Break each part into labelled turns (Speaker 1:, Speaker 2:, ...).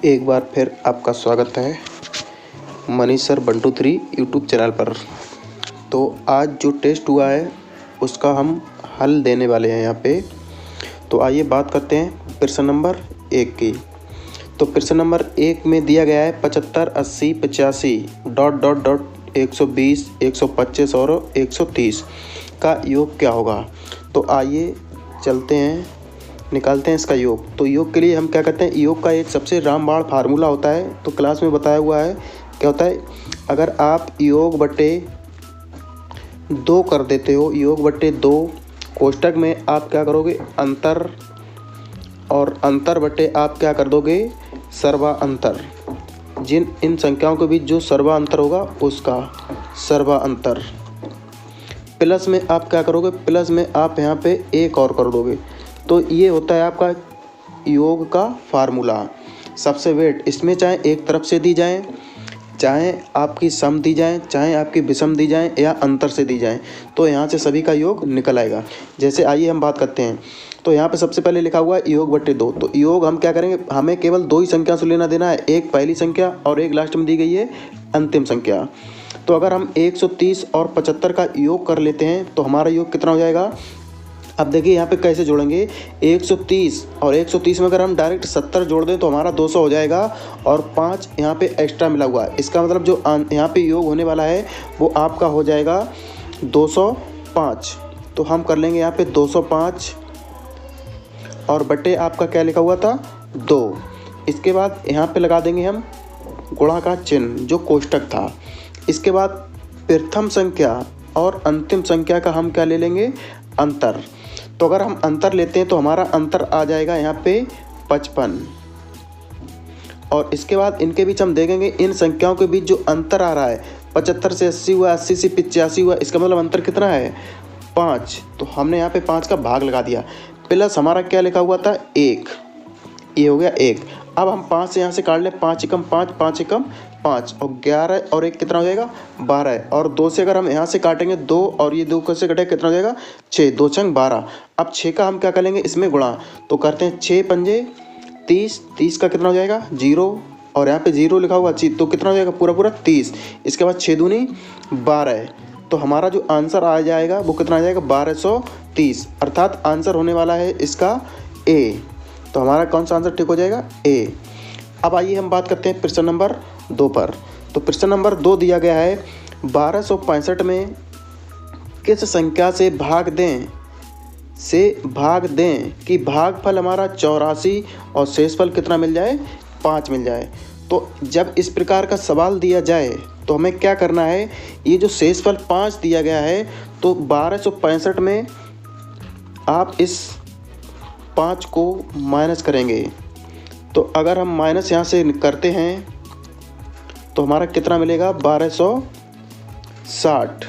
Speaker 1: एक बार फिर आपका स्वागत है मनीष सर 123 यूट्यूब चैनल पर। तो आज जो टेस्ट हुआ है उसका हम हल देने वाले हैं यहाँ पे। तो आइए बात करते हैं प्रश्न नंबर 1 की। तो प्रश्न नंबर 1 में दिया गया है 75, 80, 85 ... 120, 125 और 130 का योग क्या होगा। तो आइए चलते हैं, निकालते हैं इसका योग। तो योग के लिए हम क्या करते हैं, योग का एक सबसे रामबाण फार्मूला होता है। तो क्लास में बताया हुआ है क्या होता है। अगर आप योग बटे 2 कर देते हो, योग बटे 2 कोष्टक में आप क्या करोगे, अंतर, और अंतर बटे आप क्या कर दोगे, सर्वा अंतर। जिन इन संख्याओं के बीच जो सर्वा अंतर होगा उसका सर्वा अंतर। प्लस में आप क्या करोगे, प्लस में आप यहाँ पे एक और कर दोगे। तो ये होता है आपका योग का फार्मूला। सबसे वेट इसमें चाहे एक तरफ से दी जाए, चाहे आपकी सम दी जाए, चाहे आपकी विषम दी जाए या अंतर से दी जाए, तो यहाँ से सभी का योग निकल आएगा। जैसे आइए हम बात करते हैं। तो यहाँ पे सबसे पहले लिखा हुआ है योग बटे 2। तो योग हम क्या करेंगे, हमें केवल 2 ही संख्या से लेना देना है, एक पहली संख्या और एक लास्ट में दी गई है अंतिम संख्या। तो अगर हम 130 और 75 का योग कर लेते हैं तो हमारा योग कितना हो जाएगा। अब देखिए यहाँ पे कैसे जोड़ेंगे, 130 और 130 में अगर हम डायरेक्ट 70 जोड़ दें तो हमारा 200 हो जाएगा, और 5 यहाँ पे एक्स्ट्रा मिला हुआ है। इसका मतलब जो यहाँ पे योग होने वाला है वो आपका हो जाएगा 205। तो हम कर लेंगे यहाँ पे 205 और बटे आपका क्या लिखा हुआ था 2। इसके बाद यहाँ पे लगा देंगे हम गुणा का चिन्ह जो कोष्टक था। इसके बाद प्रथम संख्या और अंतिम संख्या का हम क्या ले लेंगे, अंतर। तो अगर हम अंतर लेते हैं तो हमारा अंतर आ जाएगा यहाँ पे 55। और इसके बाद इनके बीच हम देखेंगे इन संख्याओं के बीच जो अंतर आ रहा है, 75 से 80 हुआ, 80 से 85 हुआ, इसका मतलब अंतर कितना है 5। तो हमने यहाँ पे 5 का भाग लगा दिया, प्लस हमारा क्या लिखा हुआ था 1, ये हो गया 1। अब हम 5 से यहाँ से काट लें, 5 एकम 5, 5 एकम 5 और 11 और 1 कितना हो जाएगा 12। और 2 से अगर हम यहाँ से काटेंगे 2 और ये 2 से कटे कितना हो जाएगा 6, 2 छंग 12। अब 6 का हम क्या करेंगे इसमें गुणा। तो करते हैं 6 पंजे 30, 30 का कितना हो जाएगा 0, और यहाँ पे 0 लिखा हुआ तो कितना हो जाएगा पूरा पूरा 30। इसके बाद 6 दूनी 12। तो हमारा जो आंसर आ जाएगा वो कितना आ जाएगा 1230, अर्थात आंसर होने वाला है इसका ए। तो हमारा कौन सा आंसर ठीक हो जाएगा ए। अब आइए हम बात करते हैं प्रश्न नंबर 2 पर। तो प्रश्न नंबर 2 दिया गया है 1265 में किस संख्या से भाग दें कि भागफल हमारा 84 और शेषफल कितना मिल जाए 5 मिल जाए। तो जब इस प्रकार का सवाल दिया जाए तो हमें क्या करना है, ये जो शेषफल 5 दिया गया है तो 1265 में आप इस 5 को माइनस करेंगे। तो अगर हम माइनस यहाँ से करते हैं तो हमारा कितना मिलेगा 1260।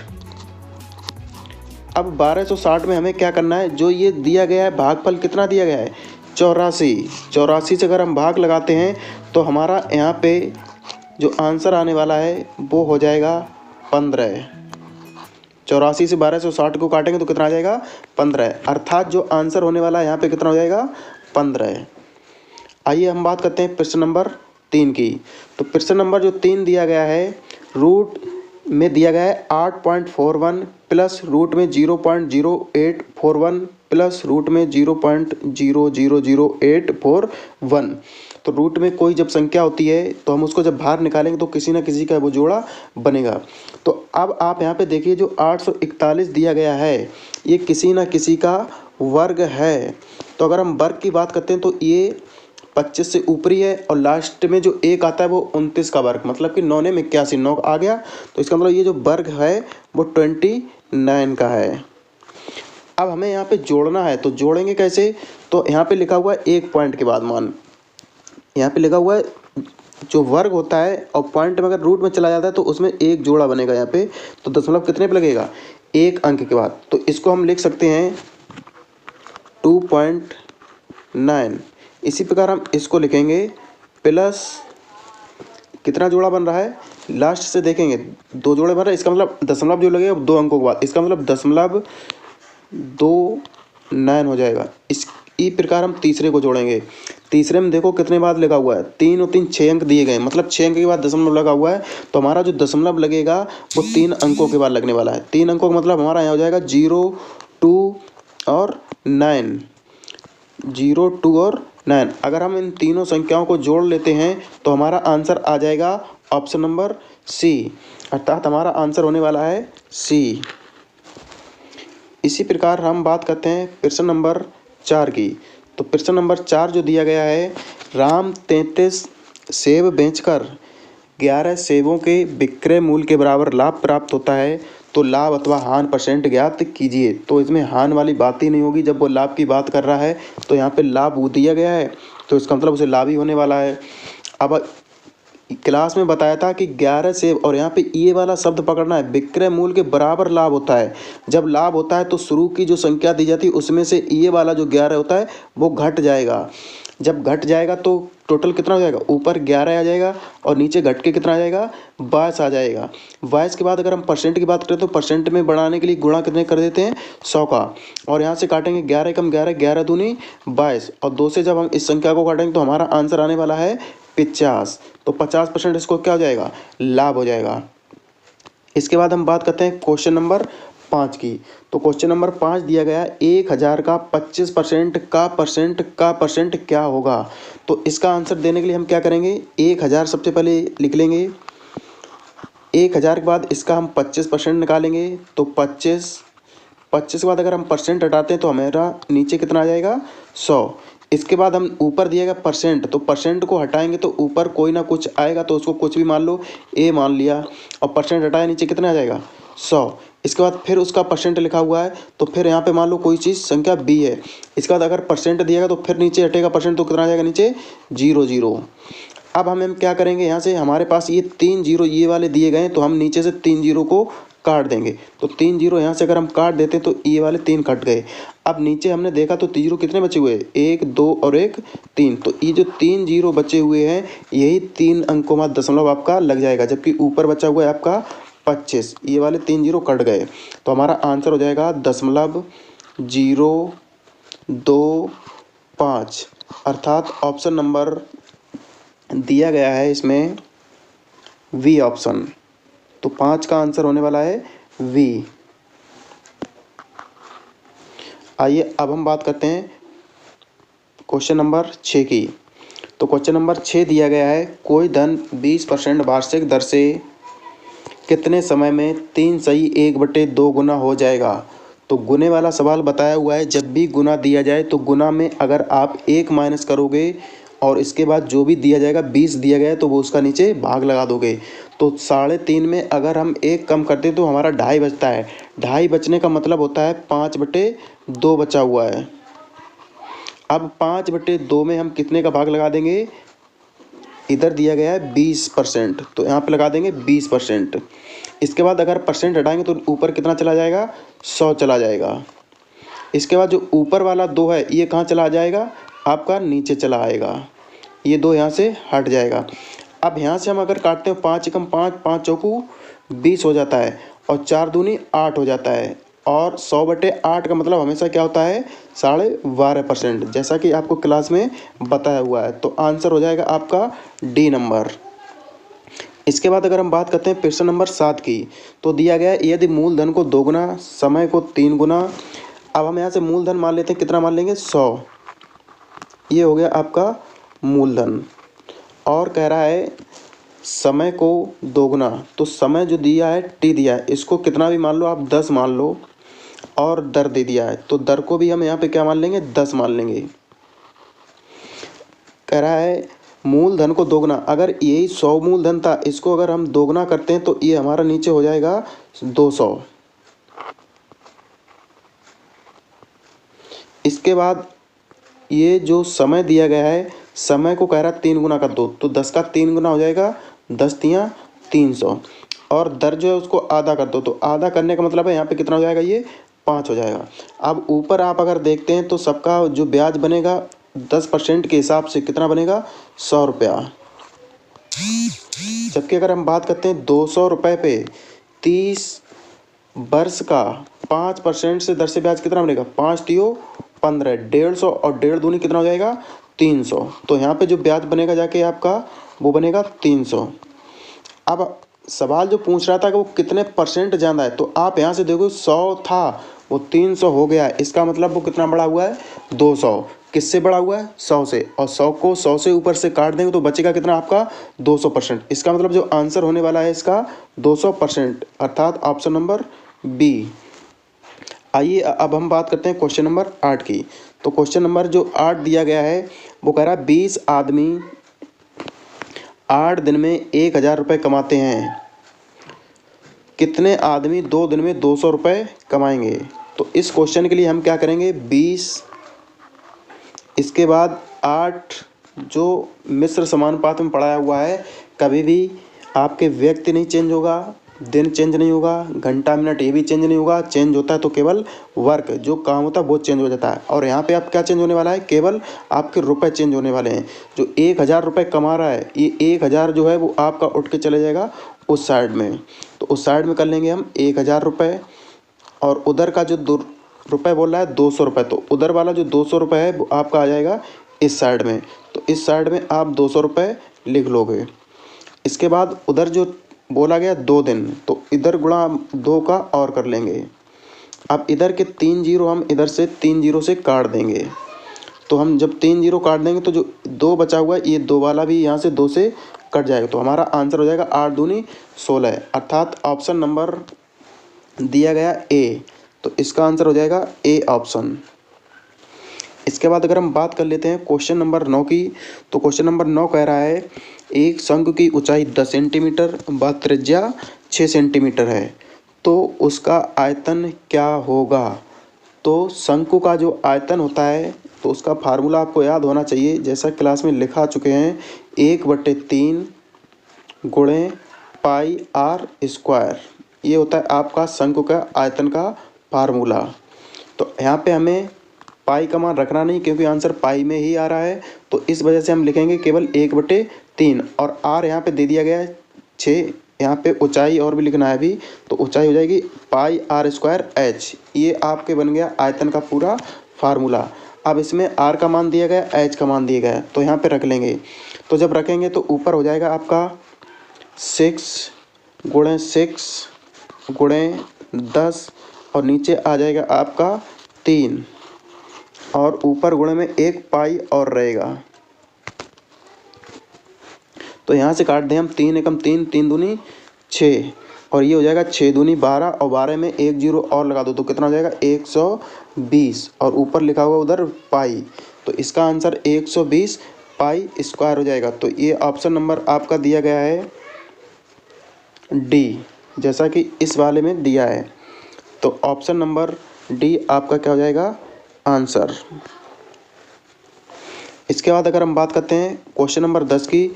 Speaker 1: अब 1260 में हमें क्या करना है, जो ये दिया गया है भागफल कितना दिया गया है 84 से अगर हम भाग लगाते हैं तो हमारा यहाँ पे जो आंसर आने वाला है वो हो जाएगा 15। 84 से 1260 को काटेंगे तो कितना आ जाएगा 15, अर्थात जो आंसर होने वाला है यहाँ पे कितना हो जाएगा 15। आइए हम बात करते हैं प्रश्न नंबर 3 की। तो प्रश्न नंबर जो 3 दिया गया है, रूट में दिया गया है 8.41 प्लस रूट में 0.0841 प्लस रूट में 0.000841। तो रूट में कोई जब संख्या होती है तो हम उसको जब बाहर निकालेंगे तो किसी ना किसी का वो जोड़ा बनेगा। तो अब आप यहाँ पे देखिए जो 841 दिया गया है ये किसी ना किसी का वर्ग है। तो अगर हम वर्ग की बात करते हैं तो ये 25 से ऊपरी है, और लास्ट में जो 1 आता है वो 29 का वर्ग, मतलब कि 9 में 81, 9 आ गया। तो इसका मतलब ये जो वर्ग है वो 29 का है। अब हमें यहाँ पे जोड़ना है, तो जोड़ेंगे कैसे। तो यहाँ पे लिखा हुआ है 1 पॉइंट के बाद मान, यहाँ पे लिखा हुआ है जो वर्ग होता है और पॉइंट में अगर रूट में चला जाता है तो उसमें एक जोड़ा बनेगा यहाँ पे। तो दशमलव कितने पे लगेगा 1 अंक के बाद। तो इसको हम लिख सकते हैं 2.9। इसी प्रकार हम इसको लिखेंगे प्लस कितना जोड़ा बन रहा है, लास्ट से देखेंगे 2 जोड़े बन रहे हैं, इसका मतलब दशमलव जो लगेगा 2 अंकों के बाद, इसका मतलब 0.29 हो जाएगा। इस प्रकार हम तीसरे को जोड़ेंगे। तीसरे में देखो कितने बाद लगा हुआ है, 3 और 3 6 अंक दिए गए, मतलब 6 अंक के बाद दशमलव लगा हुआ है। तो हमारा जो दशमलव लगेगा वो 3 अंकों के बाद लगने वाला है। 3 अंकों का मतलब हमारा यहाँ हो जाएगा 0, 2 और 9, 0, 2 और 9। अगर हम इन तीनों संख्याओं को जोड़ लेते हैं तो हमारा आंसर आ जाएगा ऑप्शन नंबर सी, अर्थात हमारा आंसर होने वाला है सी। इसी प्रकार हम बात करते हैं प्रश्न नंबर 4 की। तो प्रश्न नंबर 4 जो दिया गया है, राम 33 सेब बेचकर 11 सेबों के विक्रय मूल्य के बराबर लाभ प्राप्त होता है, तो लाभ अथवा हानि परसेंट ज्ञात कीजिए। तो इसमें हानि वाली बात ही नहीं होगी, जब वो लाभ की बात कर रहा है तो यहाँ पे लाभ वो दिया गया है तो इसका मतलब उसे लाभ ही होने वाला है। अब क्लास में बताया था कि 11 सेब, और यहाँ पे ये वाला शब्द पकड़ना है, विक्रय मूल्य के बराबर लाभ होता है। जब लाभ होता है तो शुरू की जो संख्या दी जाती है उसमें से ये वाला जो 11 होता है वो घट जाएगा। जब घट जाएगा तो टोटल कितना हो जाएगा, ऊपर 11 आ जाएगा और नीचे घट के कितना आ जाएगा, 22 आ जाएगा। 22 के बाद अगर हम परसेंट की बात करें तो परसेंट में बढ़ाने के लिए गुणा कितने कर देते हैं, 100 का, और यहाँ से काटेंगे 11 कम 11, 11 दूनी 22, और 2 से जब हम इस संख्या को काटेंगे तो हमारा आंसर आने वाला है 50। तो 50% इसको क्या हो जाएगा, लाभ हो जाएगा। इसके बाद हम बात करते हैं क्वेश्चन नंबर 5 की। तो क्वेश्चन नंबर 5 दिया गया है, 1000 का 25% का परसेंट क्या होगा। तो इसका आंसर देने के लिए हम क्या करेंगे, 1000 सबसे पहले लिख लेंगे, 1000 के बाद इसका हम 25% निकालेंगे। तो 25 के बाद अगर हम परसेंट हटाते हैं तो हमारा नीचे कितना आ जाएगा, 100। इसके बाद हम ऊपर दिया गया परसेंट, तो परसेंट को हटाएंगे तो ऊपर कोई ना कुछ आएगा, तो उसको कुछ भी मान लो, ए मान लिया, और परसेंट हटाया नीचे कितना आ जाएगा, 100। इसके बाद फिर उसका परसेंट लिखा हुआ है तो फिर यहाँ पे मान लो कोई चीज़ संख्या बी है। इसके बाद अगर परसेंट दिएगा तो फिर नीचे हटेगा परसेंट, तो कितना आ जाएगा नीचे 0। अब हम क्या करेंगे, यहाँ से हमारे पास ये 3 0 ये वाले दिए गए हैं तो हम नीचे से 3 0 को काट देंगे। तो 3 0 यहाँ से अगर हम काट देते हैं तो ये वाले 3 कट गए। अब नीचे हमने देखा तो 0 कितने बचे हुए हैं, 1, 2 और 1, 3। तो ये जो 3 0 बचे हुए हैं यही 3 अंकों में दशमलव आपका लग जाएगा, जबकि ऊपर बचा हुआ है आपका 25, ये वाले 3 0 कट गए। तो हमारा आंसर हो जाएगा 0.025, अर्थात ऑप्शन नंबर दिया गया है इसमें वी ऑप्शन। तो 5 का आंसर होने वाला है वी। आइए अब हम बात करते हैं क्वेश्चन नंबर 6 की। तो क्वेश्चन नंबर 6 दिया गया है, कोई धन 20% वार्षिक दर से कितने समय में 3 सही 1/2 गुना हो जाएगा। तो गुने वाला सवाल बताया हुआ है, जब भी गुना दिया जाए तो गुना में अगर आप 1 माइनस करोगे और इसके बाद जो भी दिया जाएगा 20 दिया गया है तो वो उसका नीचे भाग लगा दोगे। तो 3.5 में अगर हम 1 कम करते हैं तो हमारा 2.5 बचता है। 2.5 बचने का मतलब होता है 5/2 बचा हुआ है। अब 5/2 में हम कितने का भाग लगा देंगे, इधर दिया गया है 20%, तो यहाँ पे लगा देंगे 20%। इसके बाद अगर परसेंट हटाएंगे तो ऊपर कितना चला जाएगा, 100 चला जाएगा। इसके बाद जो ऊपर वाला 2 है ये कहाँ चला जाएगा, आपका नीचे चला आएगा, ये 2 यहाँ से हट जाएगा। अब यहाँ से हम अगर काटते हैं 5 एकम 5, 5 चौकू 20 हो जाता है, और 4 दूनी 8 हो जाता है, और 100/8 का मतलब हमेशा क्या होता है, 12.5%, जैसा कि आपको क्लास में बताया हुआ है। तो आंसर हो जाएगा आपका डी नंबर। इसके बाद अगर हम बात करते हैं प्रश्न नंबर 7 की। तो दिया गया है, यदि मूलधन को 2 गुना, समय को 3 गुना। अब हम यहाँ से मूलधन मान लेते हैं, कितना मान लेंगे, 100। ये हो गया आपका मूलधन, और कह रहा है समय को 2 गुना। तो समय जो दिया है टी दिया है, इसको कितना भी मान लो आप, 10 मान लो, और दर दे दिया है तो दर को भी हम यहाँ पे क्या मान लेंगे, 10 मान लेंगे। कह रहा है मूलधन को 2 गुना, अगर यही 100 मूलधन था, इसको अगर हम 2 गुना करते हैं तो ये हमारा नीचे हो जाएगा 200। इसके बाद ये जो समय दिया गया है, समय को कह रहा है 3 गुना कर दो, तो 10 का 3 गुना हो जाएगा, 10 तियाँ 300, और दर जो है उसको आधा कर दो, तो आधा करने का मतलब है यहाँ पे कितना हो जाएगा, ये 5 हो जाएगा। अब ऊपर आप अगर देखते हैं तो सबका जो ब्याज बनेगा 10% के हिसाब से कितना बनेगा, 100 रुपया। जबकि अगर हम बात करते हैं 200 रुपये पे 30 वर्ष का 5% से दर से ब्याज कितना बनेगा, 5 तियो 15, 150, और 1.5 दूनी कितना हो जाएगा, 300। तो यहाँ पे जो ब्याज बनेगा जाके आपका वो बनेगा 300। अब सवाल जो पूछ रहा था कि वो कितने परसेंट ज़्यादा है, तो आप यहाँ से देखो 100 था वो 300 हो गया, इसका मतलब वो कितना बढ़ा हुआ है 200। किससे बढ़ा हुआ है 100 से, और 100 को 100 से ऊपर से काट देंगे तो बचेगा कितना आपका 200%। इसका मतलब जो आंसर होने वाला है इसका 200%, अर्थात ऑप्शन नंबर बी। आइए अब हम बात करते हैं क्वेश्चन नंबर 8 की। तो क्वेश्चन नंबर जो 8 दिया गया है वो कह रहा है 20 आदमी 8 दिन में 1000 रुपये कमाते हैं, कितने आदमी 2 दिन में 200 रुपये कमाएंगे। तो इस क्वेश्चन के लिए हम क्या करेंगे 20, इसके बाद 8 जो मिश्र समानुपात में पढ़ाया हुआ है, कभी भी आपके व्यक्ति नहीं चेंज होगा, दिन चेंज नहीं होगा, घंटा मिनट ये भी चेंज नहीं होगा, चेंज होता है तो केवल वर्क जो काम होता है वो चेंज हो जाता है। और यहाँ पे आप क्या चेंज होने वाला है, केवल आपके रुपए चेंज होने वाले हैं। जो 1000 रुपये कमा रहा है ये 1000 जो है वो आपका उठ के चले जाएगा उस साइड में, तो उस साइड में कर लेंगे हम 1000 रुपये, और उधर का जो 2 रुपये बोल रहा है 200 रुपये, तो उधर वाला जो 200 रुपये है वो आपका आ जाएगा इस साइड में, तो इस साइड में आप 200 रुपये लिख लोगे। इसके बाद उधर जो बोला गया 2 दिन, तो इधर गुणा 2 का और कर लेंगे। अब इधर के 3 जीरो हम इधर से 3 जीरो से काट देंगे, तो हम जब 3 जीरो काट देंगे तो जो 2 बचा हुआ है ये 2 वाला भी यहाँ से 2 से कट जाएगा, तो हमारा आंसर हो जाएगा 8 दूनी 16, अर्थात ऑप्शन नंबर दिया गया ए। तो इसका आंसर हो जाएगा ए ऑप्शन। इसके बाद अगर हम बात कर लेते हैं क्वेश्चन नंबर 9 की, तो क्वेश्चन नंबर 9 कह रहा है एक शंकु की ऊंचाई 10 सेंटीमीटर व त्रिज्या 6 सेंटीमीटर है, तो उसका आयतन क्या होगा। तो शंकु का जो आयतन होता है तो उसका फार्मूला आपको याद होना चाहिए, जैसा क्लास में लिखा चुके हैं, 1/3 गुणे पाई आर स्क्वायर, ये होता है आपका शंकु का आयतन का फार्मूला। तो यहाँ पे हमें पाई का मान रखना नहीं क्योंकि आंसर पाई में ही आ रहा है, तो इस वजह से हम लिखेंगे केवल 1/3, और आर यहाँ पे दे दिया गया है 6, यहाँ पे ऊंचाई और भी लिखना है अभी, तो ऊंचाई हो जाएगी पाई आर स्क्वायर एच, ये आपके बन गया आयतन का पूरा फार्मूला। अब इसमें आर का मान दिया गया, एच का मान दिया गया, तो यहाँ पे रख लेंगे। तो जब रखेंगे तो ऊपर हो जाएगा आपका 6 गुणे 6 गुणे 10, और नीचे आ जाएगा आपका 3, और ऊपर गुणे में 1 पाई और रहेगा। तो यहाँ से काट दें हम 3 एकम 3, 3 दूनी 6, और ये हो जाएगा 6 दूनी 12, और 12 में 1 जीरो और लगा दो तो कितना हो जाएगा 120, और ऊपर लिखा हुआ उधर पाई, तो इसका आंसर 120 पाई स्क्वायर हो जाएगा। तो ये ऑप्शन नंबर आपका दिया गया है डी, जैसा कि इस वाले में दिया है, तो ऑप्शन नंबर डी आपका क्या हो जाएगा आंसर। इसके बाद अगर हम बात करते हैं क्वेश्चन नंबर 10 की,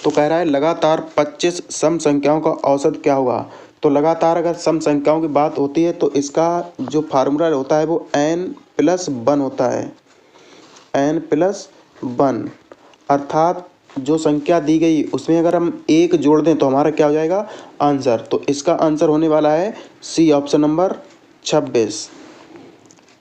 Speaker 1: तो कह रहा है लगातार 25 सम संख्याओं का औसत क्या होगा। तो लगातार अगर सम संख्याओं की बात होती है तो इसका जो फार्मूला होता है वो n+1 होता है, n+1, अर्थात जो संख्या दी गई उसमें अगर हम 1 जोड़ दें तो हमारा क्या हो जाएगा आंसर। तो इसका आंसर होने वाला है सी ऑप्शन नंबर 26।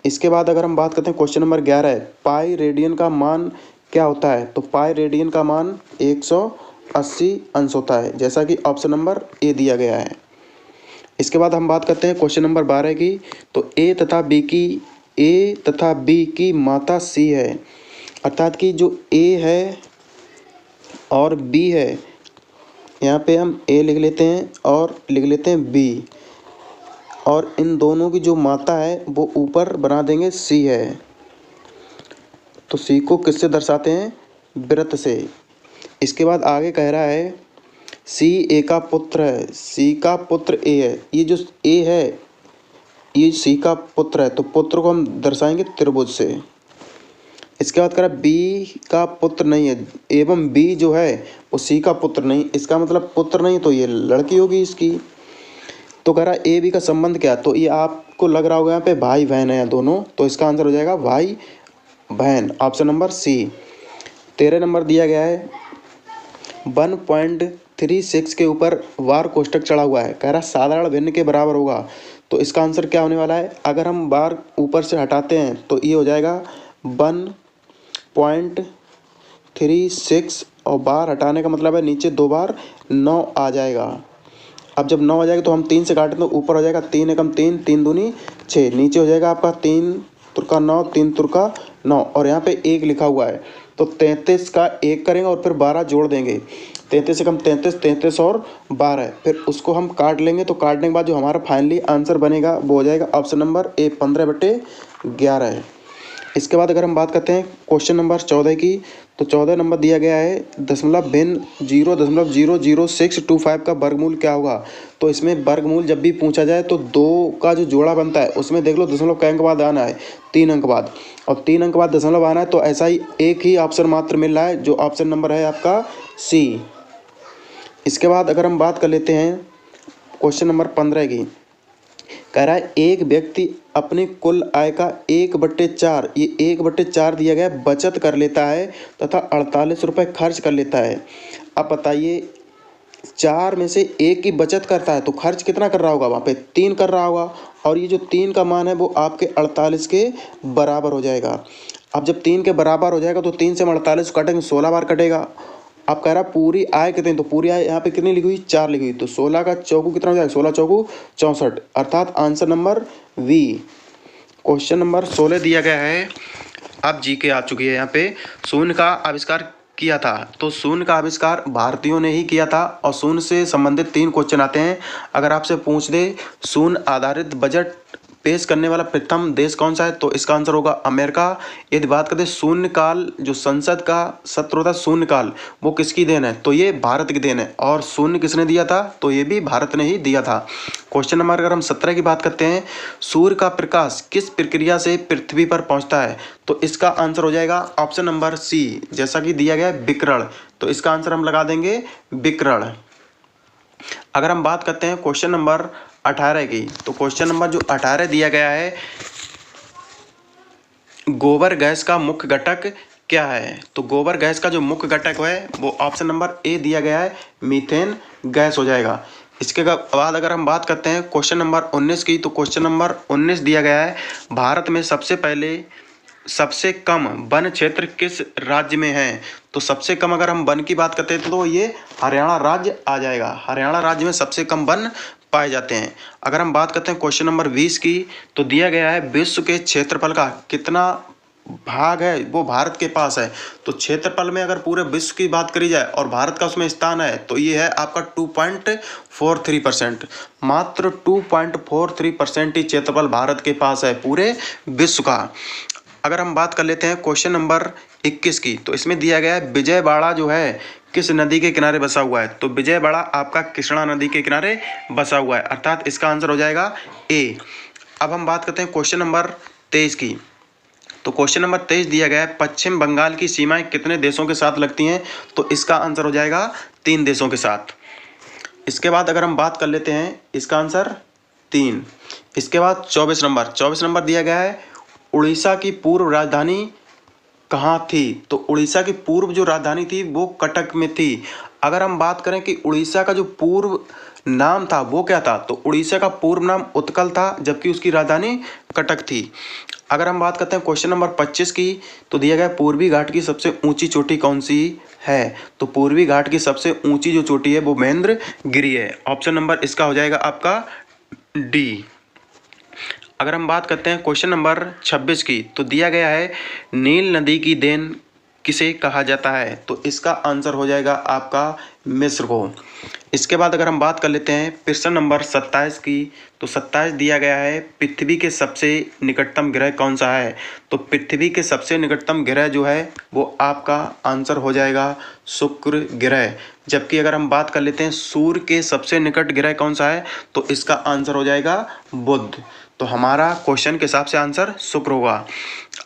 Speaker 1: इसके बाद अगर हम बात करते हैं क्वेश्चन नंबर 11 है, पाई रेडियन का मान क्या होता है। तो पाई रेडियन का मान 180 अंश होता है, जैसा कि ऑप्शन नंबर ए दिया गया है। इसके बाद हम बात करते हैं क्वेश्चन नंबर 12 की, तो ए तथा बी की माता सी है, अर्थात कि जो ए है और बी है, यहाँ पे हम ए लिख लेते हैं और लिख लेते हैं बी, और इन दोनों की जो माता है वो ऊपर बना देंगे सी है। तो सी को किससे दर्शाते हैं वृत्त से। इसके बाद आगे कह रहा है सी ए का पुत्र है, सी का पुत्र ए है, ये जो ए है ये सी का पुत्र है, तो पुत्र को हम दर्शाएंगे त्रिभुज से। इसके बाद कह रहा बी का पुत्र नहीं है, एवं बी जो है वो सी का पुत्र नहीं, इसका मतलब पुत्र नहीं तो ये लड़की होगी इसकी। तो कह रहा ए बी का संबंध क्या, तो ये आपको लग रहा होगा यहाँ पे भाई बहन है दोनों, तो इसका आंसर हो जाएगा भाई बहन, ऑप्शन नंबर सी। 13 नंबर दिया गया है 1.36 के ऊपर वार कोष्ठक चढ़ा हुआ है, कह रहा साधारण भिन्न के बराबर होगा, तो इसका आंसर क्या होने वाला है। अगर हम बार ऊपर से हटाते हैं तो ये हो जाएगा 1.36 3 6 और बार हटाने का मतलब है नीचे 2 बार 9 आ जाएगा। अब जब 9 आ जाएगा तो हम 3 से काटें तो ऊपर हो जाएगा 3 एकम 3, 3 दूनी 6, नीचे हो जाएगा आपका 3 तुरका 9, 3 तुरका 9 और यहाँ पे 1 लिखा हुआ है तो 33 का 1 करेंगे और फिर 12 जोड़ देंगे। 33 एकम 33, 33 और 12, फिर उसको हम काट लेंगे। तो काटने के बाद जो हमारा फाइनली आंसर बनेगा वो हो जाएगा ऑप्शन नंबर ए 15/11। इसके बाद अगर हम बात करते हैं क्वेश्चन नंबर 14 की, तो 14 नंबर दिया गया है दशमलव भिन्न 0.00625 का वर्गमूल क्या होगा। तो इसमें वर्गमूल जब भी पूछा जाए तो 2 का जो जोड़ा बनता है उसमें देख लो दशमलव के अंक बाद आना है 3 अंक बाद, और 3 अंक बाद दशमलव आना है। तो ऐसा ही एक ही ऑप्शन मात्र मिल रहा है जो ऑप्शन नंबर है आपका सी। इसके बाद अगर हम बात कर लेते हैं क्वेश्चन नंबर 15 की, कह रहा है एक व्यक्ति अपनी कुल आय का 1/4, ये 1/4 दिया गया बचत कर लेता है तथा 48 रुपये खर्च कर लेता है। अब बताइए 4 में से 1 की बचत करता है तो खर्च कितना कर रहा होगा, वहाँ पे 3 कर रहा होगा, और ये जो 3 का मान है वो आपके 48 के बराबर हो जाएगा। अब जब 3 के बराबर हो जाएगा तो 3 से हम 48 काटेंगे 16 बार कटेगा। अब कह रहा पूरी आय कितनी, तो पूरी आय यहाँ पे कितनी लिखी हुई 4 लिखी हुई, तो 16 का चौकू कितना हो जाएगा 16 चौकू 64, अर्थात answer number V. Question number 16 दिया गया है। अब जीके आ चुकी है यहाँ पे। शून्य का आविष्कार किया था, तो शून्य का आविष्कार भारतीयों ने ही किया था और शून्य से संबंधित 3 क्वेश्चन आते हैं। अगर आपसे पूछ दे शून्य आधारित बजट पेश करने वाला प्रथम देश कौन सा है, तो इसका आंसर होगा अमेरिका। यदि बात करते हैं शून्यकाल, जो संसद का सत्र होता है शून्यकाल, वो किसकी देन है, तो ये भारत की देन है। और शून्य किसने दिया था, तो ये भी भारत ने ही दिया था। क्वेश्चन नंबर अगर हम 17 की बात करते हैं, सूर्य का प्रकाश किस प्रक्रिया से पृथ्वी पर पहुंचता है, तो इसका आंसर हो जाएगा ऑप्शन नंबर सी, जैसा कि दिया गया है विकिरण। तो इसका आंसर हम लगा देंगे विकिरण। अगर हम बात करते हैं क्वेश्चन नंबर 18 की, तो क्वेश्चन नंबर जो 18 दिया गया है, गोबर गैस का मुख्य घटक क्या है, तो गोबर गैस का जो मुख्य घटक है वो ऑप्शन नंबर ए दिया गया है मीथेन गैस हो जाएगा। इसके बाद अगर हम बात करते हैं क्वेश्चन नंबर 19 की, तो क्वेश्चन नंबर 19 दिया गया है भारत में सबसे कम वन क्षेत्र किस राज्य में है, तो सबसे कम अगर हम वन की बात करते हैं तो ये हरियाणा राज्य आ जाएगा। हरियाणा राज्य में सबसे कम वन पाए जाते हैं। अगर हम बात करते हैं क्वेश्चन नंबर 20 की, तो दिया गया है विश्व के क्षेत्रफल का कितना भाग है वो भारत के पास है, तो क्षेत्रफल में अगर पूरे विश्व की बात करी जाए और भारत का उसमें स्थान है तो ये है आपका 2.43%, मात्र 2.43% ही क्षेत्रफल भारत के पास है पूरे विश्व का। अगर हम बात कर लेते हैं क्वेश्चन नंबर 21 की, तो इसमें दिया गया है विजयवाड़ा जो है किस नदी के किनारे बसा हुआ है, तो विजयवाड़ा आपका कृष्णा नदी के किनारे बसा हुआ है, अर्थात इसका आंसर हो जाएगा ए। अब हम बात करते हैं क्वेश्चन नंबर 23 की, तो क्वेश्चन नंबर 23 दिया गया है पश्चिम बंगाल की सीमाएं कितने देशों के साथ लगती हैं, तो इसका आंसर हो जाएगा 3 देशों के साथ। इसके बाद अगर हम बात कर लेते हैं इसका आंसर 3। इसके बाद 24 नंबर दिया गया है उड़ीसा की पूर्व राजधानी कहाँ थी, तो उड़ीसा की पूर्व जो राजधानी थी वो कटक में थी। अगर हम बात करें कि उड़ीसा का जो पूर्व नाम था वो क्या था, तो उड़ीसा का पूर्व नाम उत्कल था जबकि उसकी राजधानी कटक थी। अगर हम बात करते हैं क्वेश्चन नंबर 25 की, तो दिया गया पूर्वी घाट की सबसे ऊंची चोटी कौन सी है, तो पूर्वी घाट की सबसे ऊंची जो चोटी है वो महेंद्रगिरी है। ऑप्शन नंबर इसका हो जाएगा आपका डी। अगर हम बात करते हैं क्वेश्चन नंबर 26 की, तो दिया गया है नील नदी की देन किसे कहा जाता है, तो इसका आंसर हो जाएगा आपका मिस्र को। इसके बाद अगर हम बात कर लेते हैं प्रश्न नंबर 27 की, तो 27 दिया गया है पृथ्वी के सबसे निकटतम ग्रह कौन सा है, तो पृथ्वी के सबसे निकटतम ग्रह जो है वो आपका आंसर हो जाएगा शुक्र ग्रह। जबकि अगर हम बात कर लेते हैं सूर्य के सबसे निकट ग्रह कौन सा है, तो इसका आंसर हो जाएगा बुध। तो हमारा क्वेश्चन के हिसाब से आंसर शुक्र होगा।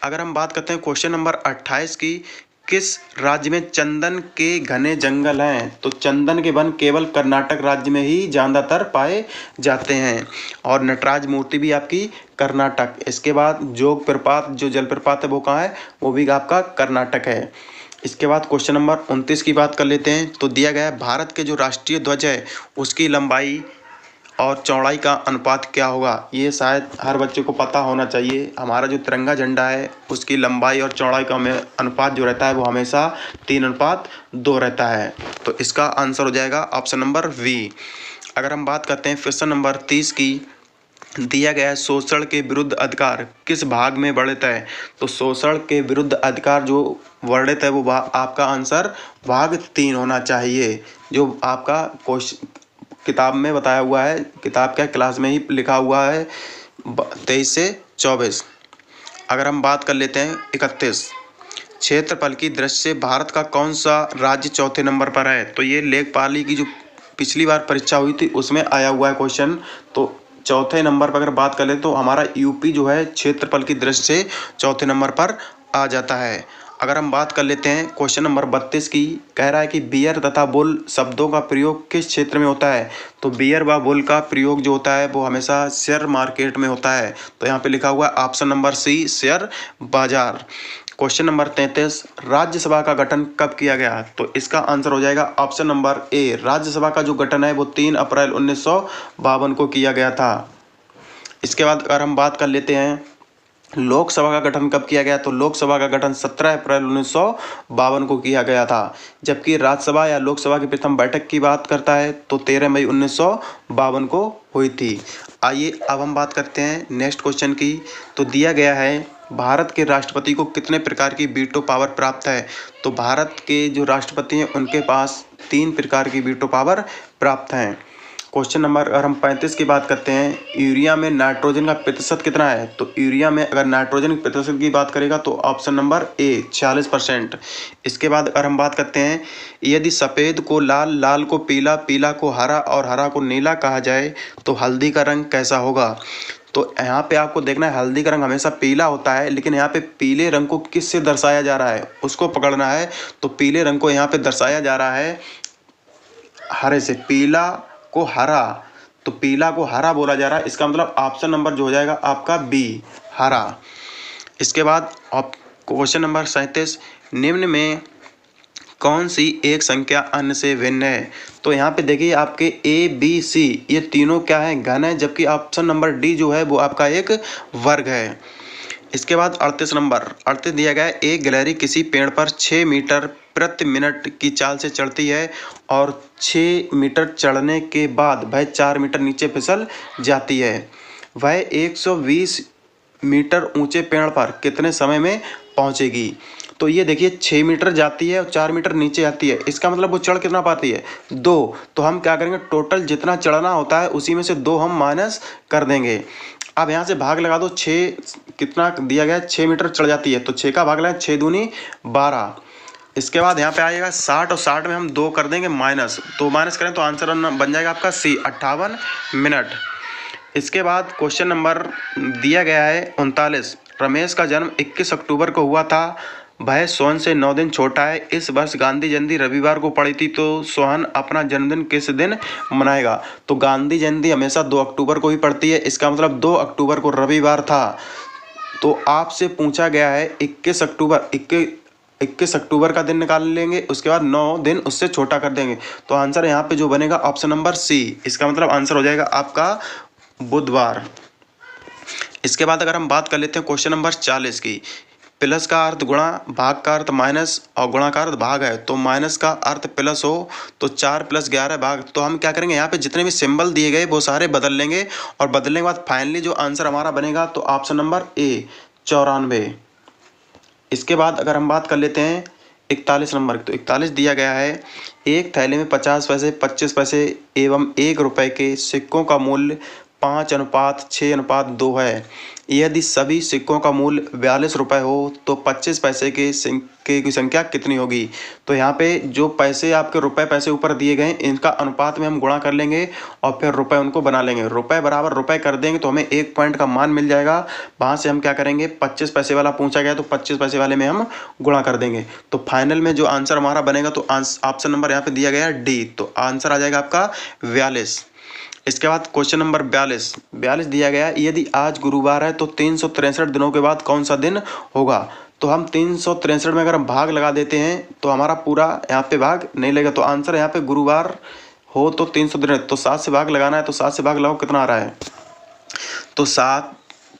Speaker 1: अगर हम बात करते हैं क्वेश्चन नंबर 28 की, किस राज्य में चंदन के घने जंगल हैं, तो चंदन के वन केवल कर्नाटक राज्य में ही ज़्यादातर पाए जाते हैं, और नटराज मूर्ति भी आपकी कर्नाटक। इसके बाद जोग प्रपात जो जलप्रपात है वो कहाँ है, वो भी आपका कर्नाटक है। इसके बाद क्वेश्चन नंबर 29 की बात कर लेते हैं, तो दिया गया है भारत के जो राष्ट्रीय ध्वज है उसकी लंबाई और चौड़ाई का अनुपात क्या होगा? ये शायद हर बच्चे को पता होना चाहिए। हमारा जो तिरंगा झंडा है उसकी लंबाई और चौड़ाई का अनुपात जो रहता है वो हमेशा 3:2 रहता है। तो इसका आंसर हो जाएगा ऑप्शन नंबर बी। अगर हम बात करते हैं क्वेश्चन नंबर 30 की, दिया गया है शोषण के विरुद्ध अधिकार किस भाग में वर्णित है? तो शोषण के विरुद्ध अधिकार जो वर्णित है वो आपका आंसर भाग 3 होना चाहिए, जो आपका क्वेश्चन किताब में बताया हुआ है। किताब क्या, क्लास में ही लिखा हुआ है 23 से 24। अगर हम बात कर लेते हैं 31, क्षेत्रफल की दृष्टि से भारत का कौन सा राज्य चौथे नंबर पर है? तो ये लेखपाली की जो पिछली बार परीक्षा हुई थी उसमें आया हुआ है क्वेश्चन। तो चौथे नंबर पर अगर बात कर ले तो हमारा यूपी जो है क्षेत्रफल की दृष्टि से चौथे नंबर पर आ जाता है। अगर हम बात कर लेते हैं क्वेश्चन नंबर 32 की, कह रहा है कि बियर तथा बुल शब्दों का प्रयोग किस क्षेत्र में होता है? तो बियर व बुल का प्रयोग जो होता है वो हमेशा शेयर मार्केट में होता है। तो यहाँ पे लिखा हुआ है ऑप्शन नंबर सी, शेयर बाजार। क्वेश्चन नंबर 33, राज्यसभा का गठन कब किया गया? तो इसका आंसर हो जाएगा ऑप्शन नंबर ए। राज्यसभा का जो गठन है वो 3 अप्रैल 1952 को किया गया था। इसके बाद अगर हम बात कर लेते हैं लोकसभा का गठन कब किया गया? तो लोकसभा का गठन 17 अप्रैल 1952 को किया गया था। जबकि राज्यसभा या लोकसभा की प्रथम बैठक की बात करता है तो 13 मई 1952 को हुई थी। आइए अब हम बात करते हैं नेक्स्ट क्वेश्चन की। तो दिया गया है भारत के राष्ट्रपति को कितने प्रकार की वीटो पावर प्राप्त है? तो भारत के जो राष्ट्रपति हैं उनके पास 3 प्रकार की वीटो पावर प्राप्त हैं। क्वेश्चन नंबर अगर हम 35 की बात करते हैं, यूरिया में नाइट्रोजन का प्रतिशत कितना है? तो यूरिया में अगर नाइट्रोजन के प्रतिशत की बात करेगा तो ऑप्शन नंबर ए 46%। इसके बाद अगर हम बात करते हैं, यदि सफ़ेद को लाल, लाल को पीला, पीला को हरा और हरा को नीला कहा जाए तो हल्दी का रंग कैसा होगा? तो यहाँ पे आपको देखना है हल्दी का रंग हमेशा पीला होता है, लेकिन यहाँ पे पीले रंग को किससे दर्शाया जा रहा है उसको पकड़ना है। तो पीले रंग को यहाँ पे दर्शाया जा रहा है हरे से, पीला को हरा, तो पीला को हरा बोला जा रहा है। इसका मतलब ऑप्शन नंबर जो हो जाएगा आपका बी, हरा। इसके बाद क्वेश्चन नंबर 37, निम्न में कौन सी एक संख्या अन्य से भिन्न है? तो यहाँ पे देखिए आपके ए बी सी ये तीनों क्या है, घन है, जबकि ऑप्शन नंबर डी जो है वो आपका एक वर्ग है। इसके बाद 38 नंबर, 38 दिया गया है, एक गिलहरी किसी पेड़ पर 6 मीटर प्रति मिनट की चाल से चढ़ती है और 6 मीटर चढ़ने के बाद वह 4 मीटर नीचे फिसल जाती है। वह 120 मीटर ऊंचे पेड़ पर कितने समय में पहुंचेगी? तो ये देखिए 6 मीटर जाती है और 4 मीटर नीचे आती है, इसका मतलब वो चढ़ कितना पाती है? 2। तो हम क्या करेंगे, टोटल जितना चढ़ना होता है उसी में से 2 हम माइनस कर देंगे। अब यहाँ से भाग लगा दो, 6 कितना दिया गया है, 6 मीटर चढ़ जाती है, तो 6 का भाग लगाए, 6 दूनी 12। इसके बाद यहाँ पे आएगा 60 और 60 में हम 2 कर देंगे माइनस, तो माइनस करें तो आंसर बन जाएगा आपका सी, 58 मिनट। इसके बाद क्वेश्चन नंबर दिया गया है 39, रमेश का जन्म 21 अक्टूबर को हुआ था, वह सोहन से 9 दिन छोटा है। इस वर्ष गांधी जयंती रविवार को पड़ी थी, तो सोहन अपना जन्मदिन किस दिन मनाएगा? तो गांधी जयंती हमेशा 2 अक्टूबर को ही पड़ती है, इसका मतलब 2 अक्टूबर को रविवार था। तो आपसे पूछा गया है 21 अक्टूबर का दिन निकाल लेंगे, उसके बाद 9 दिन उससे छोटा कर देंगे, तो आंसर यहाँ पे जो बनेगा ऑप्शन नंबर सी, इसका मतलब आंसर हो जाएगा आपका बुधवार। इसके बाद अगर हम बात कर लेते हैं क्वेश्चन नंबर 40 की, प्लस का अर्थ गुणा, भाग का अर्थ माइनस और गुणा का अर्थ भाग है, तो माइनस का अर्थ प्लस हो तो 4 + 11 भाग, तो हम क्या करेंगे यहाँ पे जितने भी सिंबल दिए गए वो सारे बदल लेंगे और बदलने के बाद फाइनली जो आंसर हमारा बनेगा तो ऑप्शन नंबर ए 94। इसके बाद अगर हम बात कर लेते हैं 41 नंबर की, तो 41 दिया गया है, एक थैले में 50 पैसे, 25 पैसे एवं 1 रुपये के सिक्कों का मूल्य 5:6:2 है। यदि सभी सिक्कों का मूल्य 42 रुपये हो तो 25 पैसे के सिक्के की संख्या कितनी होगी? तो यहाँ पे जो पैसे आपके रुपए पैसे ऊपर दिए गए इनका अनुपात में हम गुणा कर लेंगे और फिर रुपए उनको बना लेंगे, रुपए बराबर रुपए कर देंगे तो हमें 1 पॉइंट का मान मिल जाएगा। वहाँ से हम क्या करेंगे, 25 पैसे वाला पूछा गया तो 25 पैसे वाले में हम गुणा कर देंगे, तो फाइनल में जो आंसर हमारा बनेगा तो ऑप्शन नंबर यहाँ पे दिया गया है डी, तो आंसर आ जाएगा आपका 42। इसके बाद क्वेश्चन नंबर 42 दिया गया है, यदि आज गुरुवार है तो 363 दिनों के बाद कौन सा दिन होगा? तो हम 363 में अगर हम भाग लगा देते हैं तो हमारा पूरा यहाँ पे भाग नहीं लगेगा, तो आंसर यहाँ पे गुरुवार हो तो 300 दिन, तो 7 से भाग लगाना है, तो 7 से भाग लगाओ कितना आ रहा है, तो 7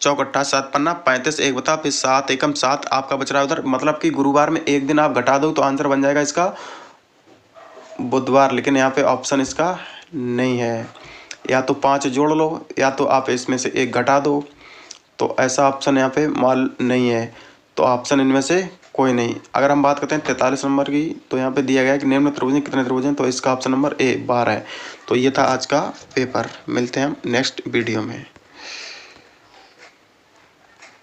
Speaker 1: चौक 28 7 पन्ना 35 एक बता, फिर 7 एकम 7 आपका बच रहा है उधर, मतलब कि गुरुवार में एक दिन आप घटा दो तो आंसर बन जाएगा इसका बुधवार। लेकिन यहाँ पे ऑप्शन इसका नहीं है, या तो 5 जोड़ लो या तो आप इसमें से एक घटा दो, तो ऐसा ऑप्शन यहाँ पे माल नहीं है, तो ऑप्शन इनमें से कोई नहीं। अगर हम बात करते हैं 43 नंबर की, तो यहाँ पे दिया गया है कि निम्न त्रिभुज कितने त्रिभुज हैं, तो इसका ऑप्शन नंबर ए 12 है। तो ये था आज का पेपर, मिलते हैं हम नेक्स्ट वीडियो में।